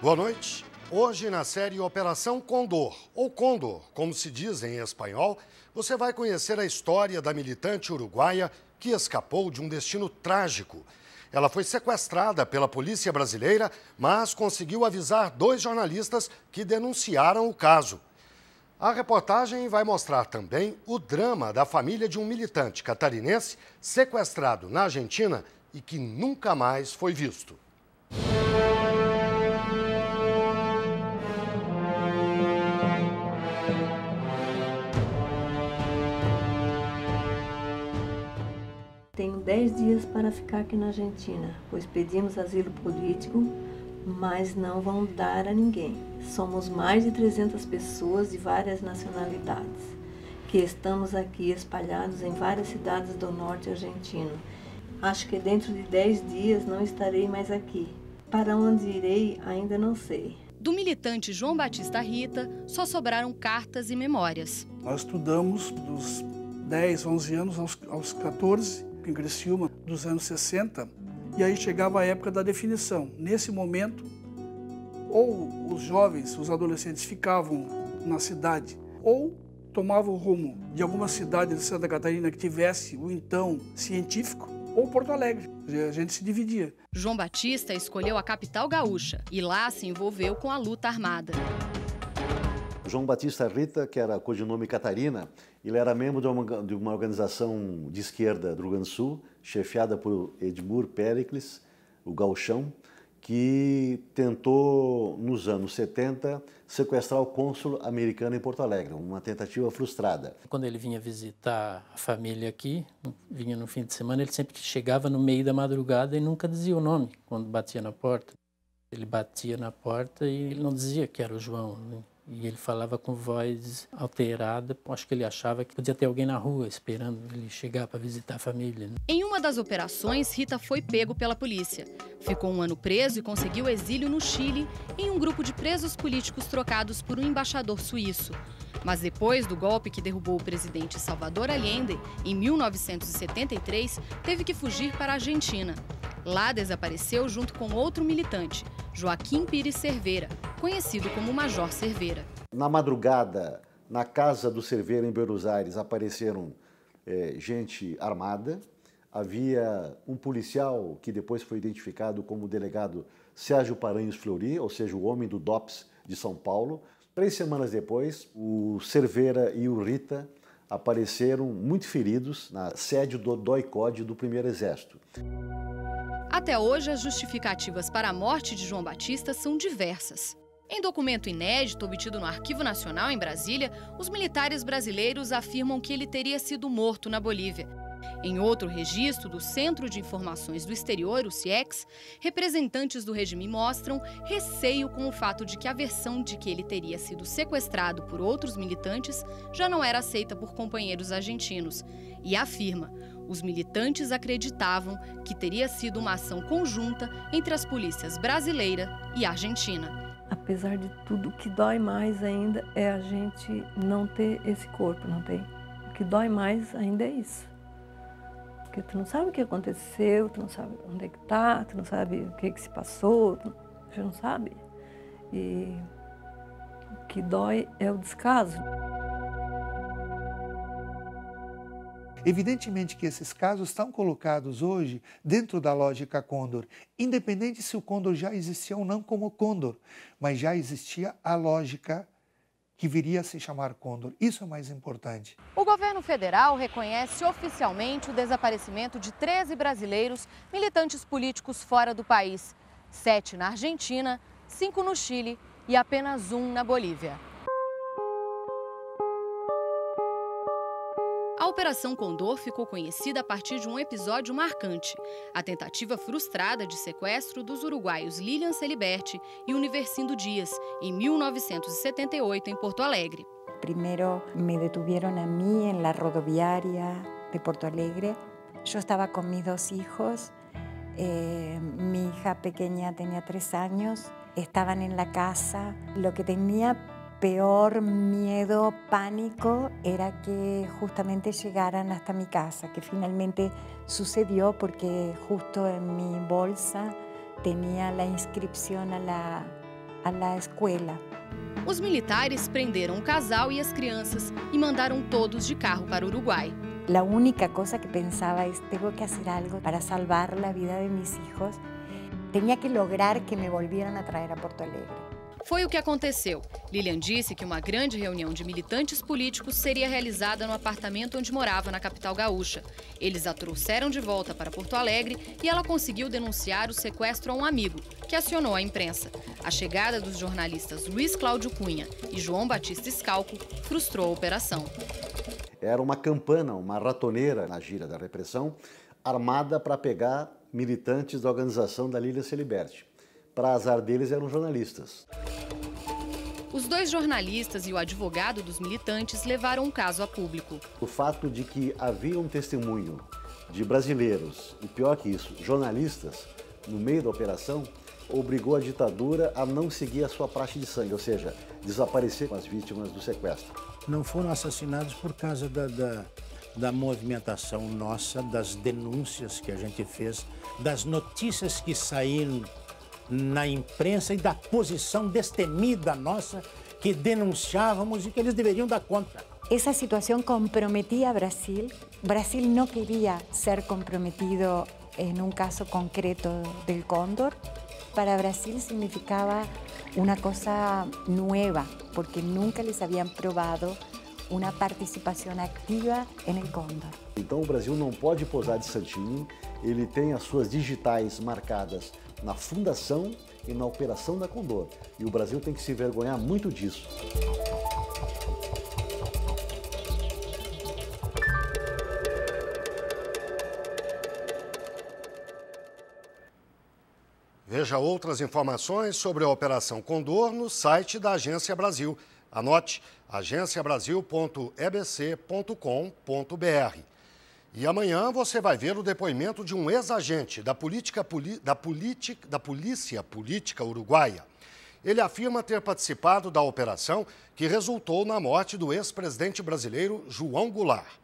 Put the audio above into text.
Boa noite. Hoje, na série Operação Condor, ou Cóndor, como se diz em espanhol, você vai conhecer a história da militante uruguaia que escapou de um destino trágico. Ela foi sequestrada pela polícia brasileira, mas conseguiu avisar 2 jornalistas que denunciaram o caso. A reportagem vai mostrar também o drama da família de um militante catarinense sequestrado na Argentina e que nunca mais foi visto. Tenho 10 dias para ficar aqui na Argentina, pois pedimos asilo político, mas não vão dar a ninguém. Somos mais de 300 pessoas de várias nacionalidades, que estamos aqui espalhados em várias cidades do norte argentino. Acho que dentro de 10 dias não estarei mais aqui. Para onde irei, ainda não sei. Do militante João Batista Rita, só sobraram cartas e memórias. Nós estudamos dos 10, 11 anos aos 14, em Criciúma, dos anos 60, e aí chegava a época da definição. Nesse momento, ou os jovens, os adolescentes ficavam na cidade, ou tomavam o rumo de alguma cidade de Santa Catarina que tivesse o então científico, ou Porto Alegre. A gente se dividia. João Batista escolheu a capital gaúcha e lá se envolveu com a luta armada. João Batista Rita, que era codinome Catarina, ele era membro de uma organização de esquerda do Rio Grande do Sul, chefiada por Edmur Péricles, o gauchão, que tentou, nos anos 70, sequestrar o cônsul americano em Porto Alegre, uma tentativa frustrada. Quando ele vinha visitar a família aqui, vinha no fim de semana, ele sempre chegava no meio da madrugada e nunca dizia o nome quando batia na porta. Ele batia na porta e ele não dizia que era o João, né? E ele falava com voz alterada, acho que ele achava que podia ter alguém na rua esperando ele chegar para visitar a família, né? Em uma das operações, Rita foi pego pela polícia. Ficou 1 ano preso e conseguiu exílio no Chile em um grupo de presos políticos trocados por um embaixador suíço. Mas depois do golpe que derrubou o presidente Salvador Allende, em 1973, teve que fugir para a Argentina. Lá desapareceu junto com outro militante, Joaquim Pires Cerveira, conhecido como Major Cerveira. Na madrugada, na casa do Cerveira, em Buenos Aires, apareceram gente armada. Havia um policial que depois foi identificado como o delegado Sérgio Paranhos Fleury, ou seja, o homem do DOPS de São Paulo. 3 semanas depois, o Cerveira e o Rita apareceram muito feridos na sede do DOI-CODE do Primeiro Exército. Até hoje, as justificativas para a morte de João Batista são diversas. Em documento inédito obtido no Arquivo Nacional em Brasília, os militares brasileiros afirmam que ele teria sido morto na Bolívia. Em outro registro do Centro de Informações do Exterior, o CIEX, representantes do regime mostram receio com o fato de que a versão de que ele teria sido sequestrado por outros militantes já não era aceita por companheiros argentinos. E afirma: os militantes acreditavam que teria sido uma ação conjunta entre as polícias brasileira e argentina. Apesar de tudo, o que dói mais ainda é a gente não ter esse corpo, não tem? O que dói mais ainda é isso. Porque tu não sabe o que aconteceu, tu não sabe onde é que tá, tu não sabe o que se passou, tu não sabe. E o que dói é o descaso. Evidentemente que esses casos estão colocados hoje dentro da lógica Cóndor, independente se o Cóndor já existia ou não como Cóndor, mas já existia a lógica que viria a se chamar Cóndor. Isso é o mais importante. O governo federal reconhece oficialmente o desaparecimento de 13 brasileiros militantes políticos fora do país. 7 na Argentina, 5 no Chile e apenas 1 na Bolívia. A Operação Condor ficou conhecida a partir de um episódio marcante: a tentativa frustrada de sequestro dos uruguaios Lilian Celiberti e Universindo Dias, em 1978, em Porto Alegre. Primero me detuvieron a mí en la rodoviaria de Porto Alegre. Yo estaba con mis 2 hijos. Mi hija pequeña tenía 3 años. Estaban en la casa. Lo que tenía peor miedo, pánico, era que justamente llegaran hasta mi casa, que finalmente sucedió porque justo en mi bolsa tenía la inscripción a a la escuela. Os militares prenderam o casal e as crianças e mandaram todos de carro para o Uruguai. La única cosa que pensaba es, tengo que hacer algo para salvar la vida de mis hijos. Tenía que lograr que me volvieran a traer a Porto Alegre. Foi o que aconteceu. Lilian disse que uma grande reunião de militantes políticos seria realizada no apartamento onde morava na capital gaúcha. Eles a trouxeram de volta para Porto Alegre e ela conseguiu denunciar o sequestro a um amigo, que acionou a imprensa. A chegada dos jornalistas Luiz Cláudio Cunha e João Batista Scalco frustrou a operação. Era uma campana, uma ratoneira na gira da repressão, armada para pegar militantes da organização da Lília Celiberti. Para azar deles, eram jornalistas. Os dois jornalistas e o advogado dos militantes levaram o caso a público. O fato de que havia um testemunho de brasileiros, e pior que isso, jornalistas, no meio da operação, obrigou a ditadura a não seguir a sua praxe de sangue, ou seja, desaparecer com as vítimas do sequestro. Não foram assassinados por causa da movimentação nossa, das denúncias que a gente fez, das notícias que saíram na imprensa e da posição destemida nossa que denunciávamos e que eles deveriam dar conta. Esa situación comprometía a Brasil. Brasil no quería ser comprometido en un caso concreto del Cóndor. Para Brasil significaba una cosa nueva, porque nunca les habían probado uma participação ativa no Cóndor. Então o Brasil não pode posar de santinho, ele tem as suas digitais marcadas na fundação e na operação da Condor. E o Brasil tem que se envergonhar muito disso. Veja outras informações sobre a Operação Condor no site da Agência Brasil. Anote agenciabrasil.ebc.com.br. E amanhã você vai ver o depoimento de um ex-agente da Polícia Política Uruguaia. Ele afirma ter participado da operação que resultou na morte do ex-presidente brasileiro João Goulart.